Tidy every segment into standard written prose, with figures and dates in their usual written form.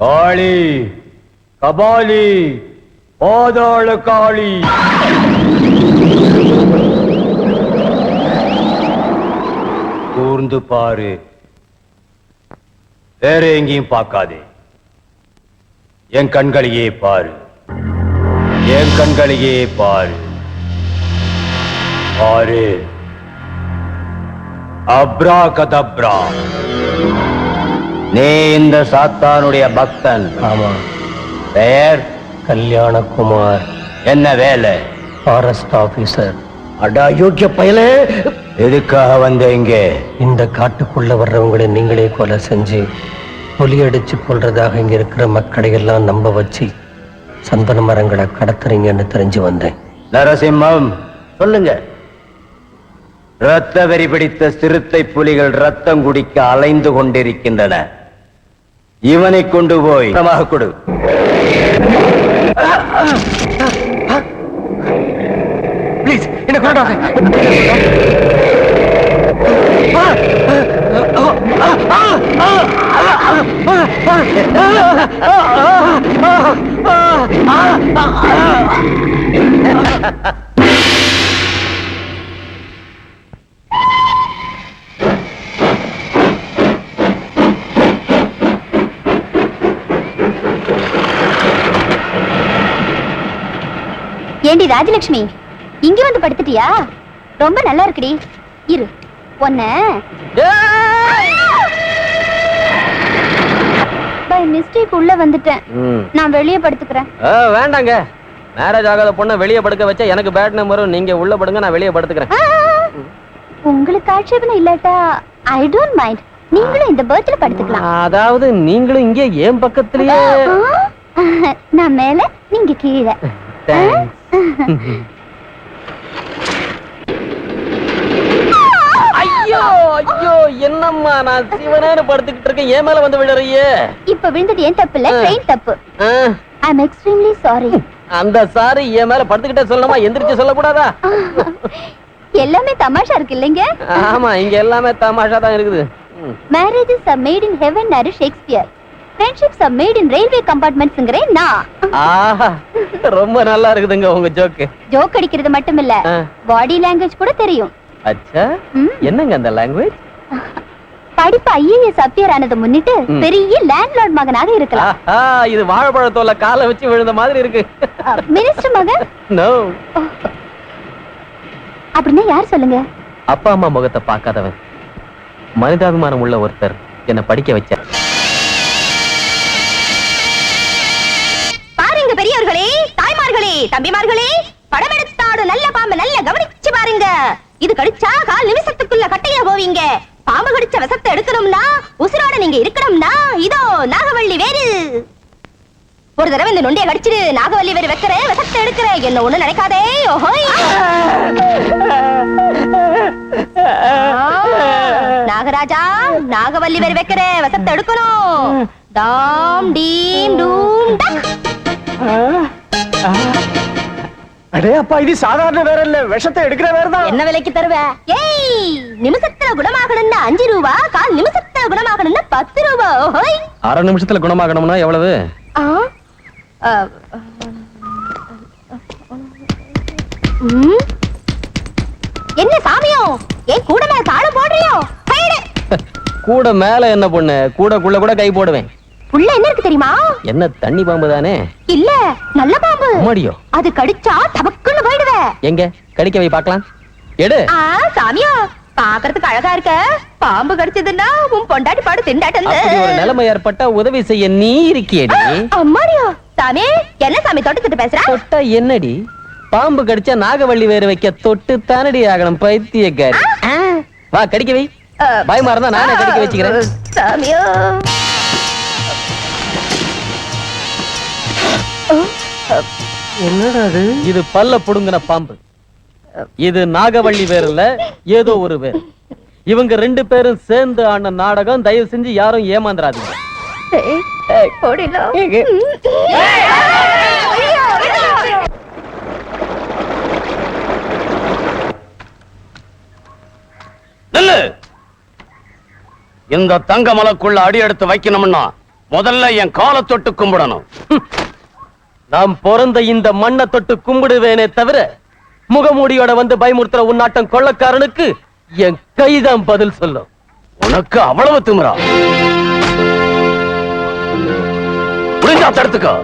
காளி, கபாலி, பாதாள காளி. கூர்ந்து பாரு, வேற எங்கேயும் பார்க்காதே. என் கண்களையே பாரு, என் கண்களையே பாரு. பாரு. அப்ரா கதப்ரா. நீ இந்த சாத்தானுடைய பக்தன். ஆமா. பெயர் கல்யாணகுமார். என்ன வேலை? Forest officer. அடா யோக்கிய பயலே, எதுக்காக வந்த இங்கே? இந்த காட்டுக்குள்ள வர்றவங்களை நீங்களே கொலை செஞ்சு புலி அடிச்சு கொள்றதாக இங்க இருக்கிற மக்களை எல்லாம் நம்ப வச்சு சந்தன மரங்களை கடத்துறீங்கன்னு தெரிஞ்சு வந்தேன். நரசிம்மம், சொல்லுங்க. இரத்த வெறி பிடித்த சிறுத்தை புலிகள் ரத்தம் குடிக்க அலைந்து கொண்டிருக்கின்றன. இவனை கொண்டு போய் கொடு. ப்ளீஸ் என்ன கொண்டாங்க. ஏண்டி ராஜலட்சுமி, இங்க வந்து படுத்துட்டியா? ரொம்ப நல்லா இருக்குடி. இரு, ஒன்ன பை மிஸ்டேக் உள்ள வந்துட்டேன். நான் வெளியே படுத்துக்கிறேன். வேண்டாங்க, மேரேஜ் ஆகாத பொண்ணை வெளியே படுக்க வச்சா எனக்கு பேட் நம்பரும். நீங்க உள்ள படுங்க, நான் வெளியே படுத்துக்கிறேன். உங்களுக்கு ஆட்சேபனை இல்லாட்டா ஐ டோன்ட் மைண்ட். நீங்களும் இந்த பெர்த்ல படுத்துக்கலாம். அதாவது நீங்களும் இங்கே ஏன் பக்கத்துலயே? நான் மேல, நீங்க கீழே. ஐயோ ஐயோ, என்னம்மா நான் சிவனேன்னு படுத்துக்கிட்டு இருக்கேன், ஏன் மேல வந்து விடுறியே? இப்ப விழுந்தது ஏன் தப்பு இல்ல, ட்ரெயின் தப்பு. ஐ அம் எக்ஸ்ட்ரீம்லி சாரி. அந்த சாரி என் மேல படுத்துக்கிட்டே சொல்லணுமா, எந்திரிச்சு சொல்லக்கூடாதா? எல்லாமே தமாஷா இருக்கு இல்லைங்க? ஆமா, இங்க எல்லாமே தமாஷா தான் இருக்குது. Marriages are made in heaven னாரு Shakespeare. Friendships are made in railway compartmentsங்கறேன் நான். ஆஹா, ரொம்ப நல்லா இருக்குதுங்க உங்க ஜோக். ஜோக் அடிக்கிறது மட்டும் இல்ல, பாடி லாங்குவேஜ் கூட தெரியும். அச்சா, என்னங்க அந்த லாங்குவேஜ்? படிப்பு ஐஏஎஸ் அப்பியர் ஆனது முன்னிட்டு பெரிய லேண்ட்லார்ட் மகனாக இருக்கலாம். இது வாழைப்பழத்தோல காலை வச்சு விழுந்த மாதிரி இருக்கு. மினிஸ்டர் மகன்? நோ. அப்படின்னா யார் சொல்லுங்க? அப்பா அம்மா முகத்தை பார்க்காதவன், மனிதாபிமானம் உள்ள ஒருத்தர் என்ன படிக்க வச்சார். பாருங்க பெரியவர்களே, தாய்மார்களே, தம்பிமார்களே, படம் எடுத்தாடும் நல்ல பாம்பு நல்ல கவனிச்சு பாருங்க. இது கடிச்சா கால் நிமிஷத்துக்குள்ள கட்டையா போவீங்க. பாம்பு கடிச்ச விஷத்தை எடுக்கணும்னா, உசுரோட நீங்க இருக்கணும்னா, இதோ நாகவள்ளி வேறு. ஒரு தடவை இந்த நொண்டியை கடிச்சிடு, நாகவள்ளி வேறு வைக்கிற விஷத்தை எடுக்கிற, என்ன ஒண்ணு நினைக்காதே. ஓஹோய், நாகராஜா, நாகவள்ளி வேறு வைக்கிற விஷத்தை எடுக்கணும். டாம் டீம் டூம் டக். அடே அப்பா, இது சாதாரண வேற இல்ல, விஷத்தை எடுக்கிற வேற தான். என்ன விலைக்கு தருவ? ஏய், நிமிஷத்துல குணமாகணும்னா 5 ரூபா, கால் நிமிஷத்துல குணமாகணும்னா 10 ரூபா. ஓஹோய், அரை நிமிஷத்துல குணமாகணும்னா எவ்வளவு? என்ன சாமியோ, ஏன் கூட மேல தாளம் போடுறியோ? கூட மேல என்ன பொண்ணு, கூடக்குள்ள கூட கை போடுவேன். உள்ள என்ன இருக்கு தெரியுமா? என்ன தண்ணி பாம்பு தானே? இல்ல, நல்ல பாம்பு. மாடியோ? அது கடிச்சா தபக்குன்னு போயிடுவே. எங்க கடிக்க வை பார்க்கலாம். எடு. சாமியோ, பாக்குறதுக்கு அழகா இருக்க. பாம்பு கடிச்சதுன்னா உன் பொண்டாட்டி பாடு திண்டாட்டம். அப்படி ஒரு நிலைமை ஏற்பட்டா உதவி செய்ய நீ இருக்கியடி. அம்மாடியோ, சாமி என்ன சாமி தொட்டு பேசுற? தொட்டா என்னடி? பாம்பு கடிச்சா நாகவள்ளி வேறு வைக்க தொட்டு தானடி ஆகணும், பைத்தியக்காரி. வா கடிக்க வை. பயமா இருந்தா நானே கடிக்க வச்சுக்கிறேன். சாமியோ, என்னடா அது? இது பல்ல புடுங்கின பாம்பு. இது நாகவள்ளி வேர் இல்ல, ஏதோ ஒரு வேர். இவங்க 2 பேரும் சேர்ந்து ஆன நாடகம். தயவு செஞ்சு யாரும் ஏமாந்துறாதீங்க. இந்த தங்க மலைக்குள்ள அடி எடுத்து வைக்கணும்னா முதல்ல என் காலை தொட்டு கும்பிடணும். நாம் பிறந்த இந்த மண்ணை தொட்டு கும்பிடுவேனே தவிர முகமூடியோட வந்து பயமுறுத்துற உன்னாட்டம் கொள்ளக்காரனுக்கு என் கைதான் பதில் சொல்லும். உனக்கு அவ்வளவு திமிரா? முடிஞ்சா தடுத்துக்கோ.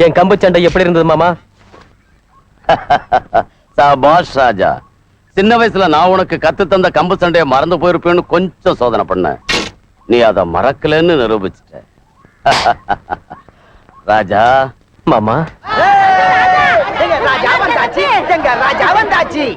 என் கம்பு சண்டை எப்படி இருந்தது மாமா? சபாஷ் ராஜா. சின்ன வயசுல நான் உனக்கு கத்து தந்த கம்பு சண்டைய மறந்து போயிருப்பேன்னு கொஞ்சம் சோதனை பண்ண. நீ அதை மறக்கலன்னு நிரூபிச்சிட்ட. ராஜா. மாமா ராஜா வந்தாச்சு.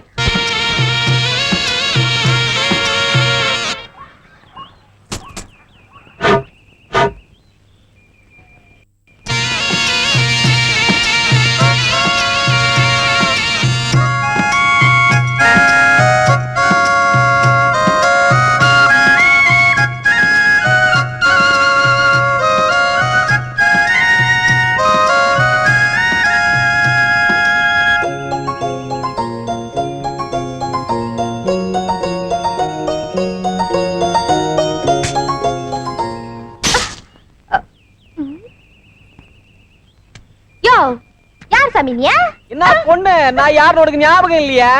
யோ, யார் சாமி நீ? என்ன பொண்ணு, நான் யாருன்னு உனக்கு ஞாபகம் இல்லையா?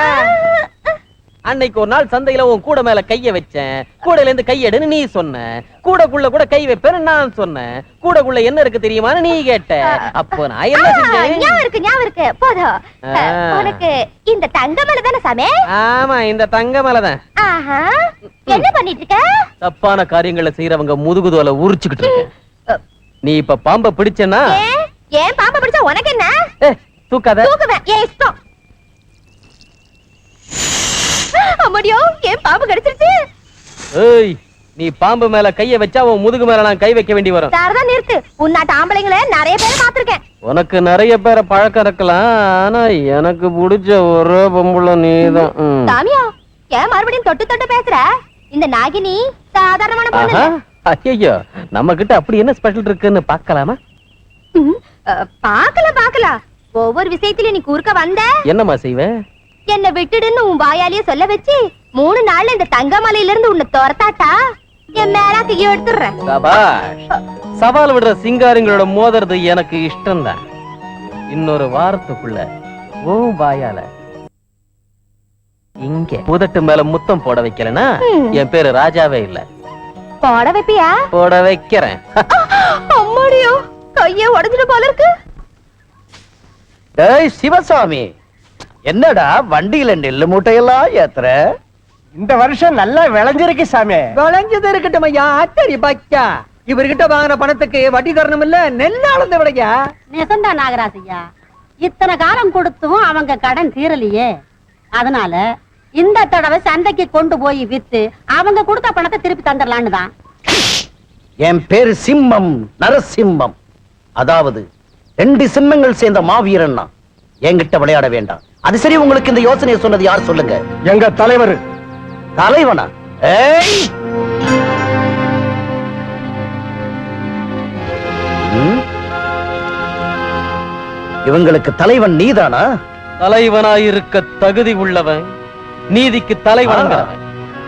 அன்னைக்கு ஒரு நாள் சந்தையில உன் கூட மேல கைய வச்சேன். கூடையில இருந்து கையெடுன்னு நீ சொன்ன. கூடைக்குள்ள கூட கை வைப்பேன்னு நான் சொன்னேன். கூடைக்குள்ள என்ன இருக்கு தெரியுமான்னு நீ கேட்ட. அப்போ நான் என்ன செஞ்சேன்? ஞாபகம் இருக்கு. போதும். உனக்கு இந்த தங்க மலை தானே சாமி? ஆமா, இந்த தங்க மலைதான். ஆஹா, என்ன பண்ணிட்டு இருக்க? தப்பான காரியங்களை செய்யறவங்க முதுகுதோல உரிச்சுக்கிட்டு இருக்க. நீ இப்ப பாம்ப பிடிச்சனா? ஏன் பாம்பை பிடிச்சா உனக்கு என்ன? தூக்காத. தூக்குவேன், ஏன் இஷ்டம். அம்மாடியோ, ஏன் பாம்பு கடிச்சிருச்சு? ஏய், நீ பாம்பு மேல கைய வச்சா உன் முதுகு மேல நான் கை வைக்க வேண்டி வரும். சாரதான் நிறுத்து. உன்னாட்ட ஆம்பளைங்களை நிறைய பேரை பாத்திருக்கேன். உனக்கு நிறைய பேரை பழக்கம் இருக்கலாம், ஆனா எனக்கு பிடிச்ச ஒரே பொம்பளை நீதான். சாமியா, ஏன் மறுபடியும் தொட்டு தொட்டு பேசுற? இந்த நாகினி சாதாரணமான பொண்ணு. ஐயோ, நம்ம கிட்ட அப்படி என்ன ஸ்பெஷல் இருக்குன்னு பாக்கலாமா? பாக்கலாம். ஒவ்வொரு விஷயத்திலயும் நீ குறுக்க வந்த என்னமா செய்வ? என்ன விட்டுடுன்னு உன் வாயாலேயே சொல்ல வச்சு 3 நாள்ல இந்த தங்கமலையில இருந்து உன்னை துரத்தாட்டா என் மேலாக்கு எடுத்துடுறேன். சபாஷ். சவால் விடுற சிங்காரிங்களோட மோதுறது எனக்கு இஷ்டம்தான். இன்னொரு வாரத்துக்குள்ள ஓ வாயால இங்க புதட்டு மேல முத்தம் போட வைக்கலனா என் பேரு ராஜாவே இல்ல. போட வைப்பியா? போட வைக்கிறேன். அம்மாடியோ, கையே உடைஞ்சிட்டு போல இருக்கு. டேய் சிவசாமி, என்னடா வண்டியில நெல்லு மூட்டையெல்லாம் ஏத்துற? இந்த வருஷம் நல்லா விளைஞ்சிருக்கு சாமி. விளைஞ்சது இருக்கட்டும் ஐயா. அத்தரி பச்சா, இவர்கிட்ட வாங்கின பணத்துக்கு வட்டி தரணும் இல்ல, நெல்ல அளந்து விடையா. நெசந்தா நாகராஜையா, இத்தனை காலம் கொடுத்தும் அவங்க கடன் தீரலையே. அதனால இந்த தடவை சந்தைக்கு கொண்டு போய் வித்து அவங்க கொடுத்த பணத்தை திருப்பி தந்துடலான்னு தான். என் பேரு சிம்மம், நரசிம்மம். அதாவது 2 சிம்மங்கள் சேர்ந்த மாவீரன். என்கிட்ட விளையாட வேண்டாம். அது சரி, உங்களுக்கு இந்த யோசனையை சொன்னது யார் சொல்லுங்க? எங்க தலைவர். தலைவனா? ஏய், இவங்களுக்கு தலைவன் நீதானா? தலைவனாயிருக்க தகுதி உள்ளவன், நீதிக்கு தலைவணங்குறவன்.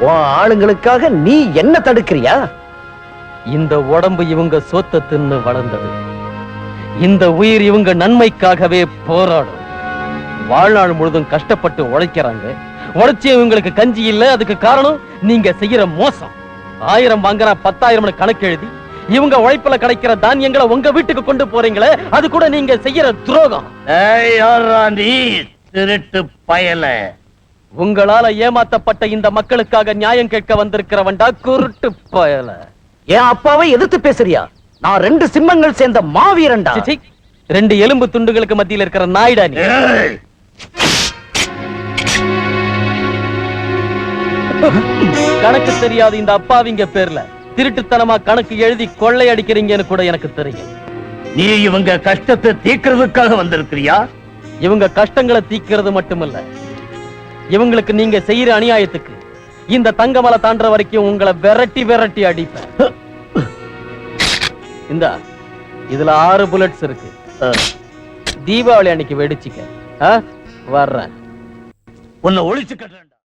உன் ஆளுங்களுக்காக நீ என்ன தடுக்கிறியா? இந்த உடம்பு இவங்க சொத்தை தின்னு வளர்ந்தது. இந்த உயிர் இவங்க நன்மைக்காகவே போராடும். வாழ்நாள் முழுதும் கஷ்டப்பட்டு உழைக்கிறாங்க. உழைச்சி இவங்களுக்கு கஞ்சி இல்ல. அதுக்கு காரணம் நீங்க செய்யற மோசம். 1000 வாங்குற 10,000 கணக்கு எழுதி இவங்க உழைப்புல கிடைக்கிற தானியங்களை உங்க வீட்டுக்கு கொண்டு போறீங்களே, அது கூட நீங்க செய்யற துரோகம். திருட்டு பயல. உங்களால ஏமாத்தப்பட்ட இந்த மக்களுக்காக நியாயம் கேட்க வந்திருக்கிறவன்டா குருட்டு பயல. என் அப்பாவை எதிர்த்து பேசுறியா? நான் 2 சிம்மங்கள் சேர்ந்த மாவீரன்டா. 2 எலும்பு துண்டுகளுக்கு மத்தியில் இருக்கிற நாய்டா நீ. கணக்கு தெரியாது இந்த அப்பாவிங்க பேர்ல திருட்டுத்தனமா கணக்கு எழுதி கொள்ளை அடிக்கிறீங்கன்னு கூட எனக்கு தெரியும். நீ இவங்க கஷ்டத்தை தீர்க்கிறதுக்காக வந்திருக்கிறியா? இவங்க கஷ்டங்களை தீக்கிறது மட்டுமல்ல, இவங்களுக்கு நீங்க செய்யற அநியாயத்துக்கு இந்த தங்கமலை தாண்டற வரைக்கும் உங்களை விரட்டி விரட்டி அடிப்பேன். இந்தா இதுல 6 புல்லட்ஸ் இருக்கு. தீபாவளி அன்னைக்கு வெடிச்சுக்க. வர்றேன். உன்னை ஒழிச்சு கட்டுறேன்.